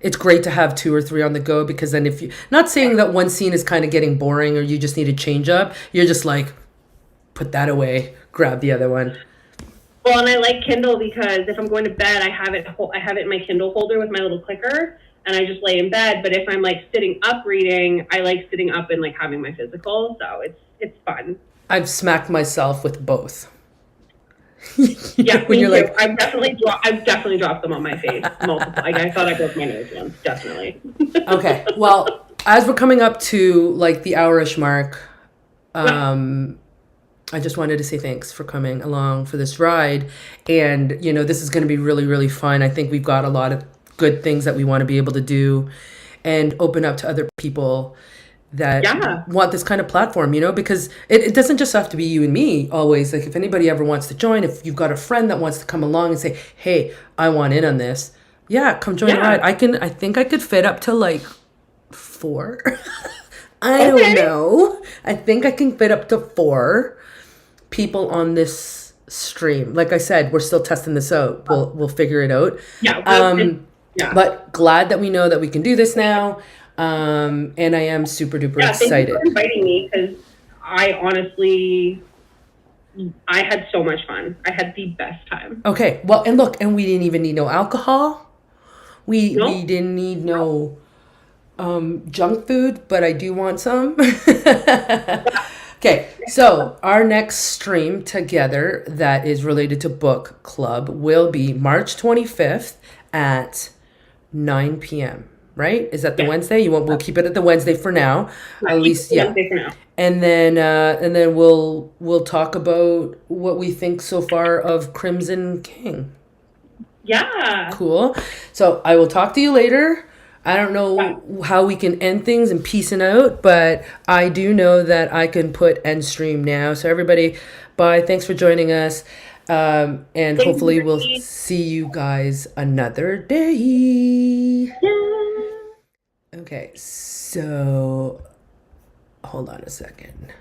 S2: it's great to have 2 or 3 on the go, because then if you, not saying that one scene is kind of getting boring or you just need to change up, you're just like, put that away, grab the other one.
S1: Well, and I like Kindle because if I'm going to bed, I have it in my Kindle holder with my little clicker, and I just lay in bed. But if I'm like sitting up reading, I like sitting up and like having my physical, so it's fun.
S2: I've smacked myself with both.
S1: Yeah,
S2: when you're
S1: too.
S2: like,
S1: I've definitely dropped them on my face multiple. Like, I thought I broke my nose once, definitely.
S2: Okay, well, as we're coming up to like the hour-ish mark, I just wanted to say thanks for coming along for this ride. And, you know, this is going to be really, really fun. I think we've got a lot of good things that we want to be able to do and open up to other people that want this kind of platform, you know, because it doesn't just have to be you and me always. Like, if anybody ever wants to join, if you've got a friend that wants to come along and say, hey, I want in on this. Yeah, come join the ride. I think I could fit up to like 4. I don't know. I think I can fit up to 4 people on this stream. Like I said, we're still testing this out. We'll figure it out. But glad that we know that we can do this now. And I am super duper excited.
S1: Thank you for inviting me, because I had so much fun. I had the best time.
S2: Okay, well, and look, and we didn't even need no alcohol. We didn't need no junk food, but I do want some. Okay, so our next stream together that is related to book club will be March 25th at 9 p.m. Right? Is that the
S1: Yeah.
S2: Wednesday? You want? We'll keep it at the Wednesday for now.
S1: Yeah,
S2: At
S1: keep
S2: least,
S1: it
S2: yeah.
S1: Wednesday for now.
S2: And then we'll talk about what we think so far of Crimson King.
S1: Yeah.
S2: Cool. So I will talk to you later. I don't
S1: Yeah.
S2: know how we can end things and piecing out, but I do know that I can put end stream now. So everybody, bye. Thanks for joining us. And
S1: Thank you,
S2: hopefully we'll
S1: Brittany.
S2: see you guys another day.
S1: Yeah.
S2: Okay, so hold on a second.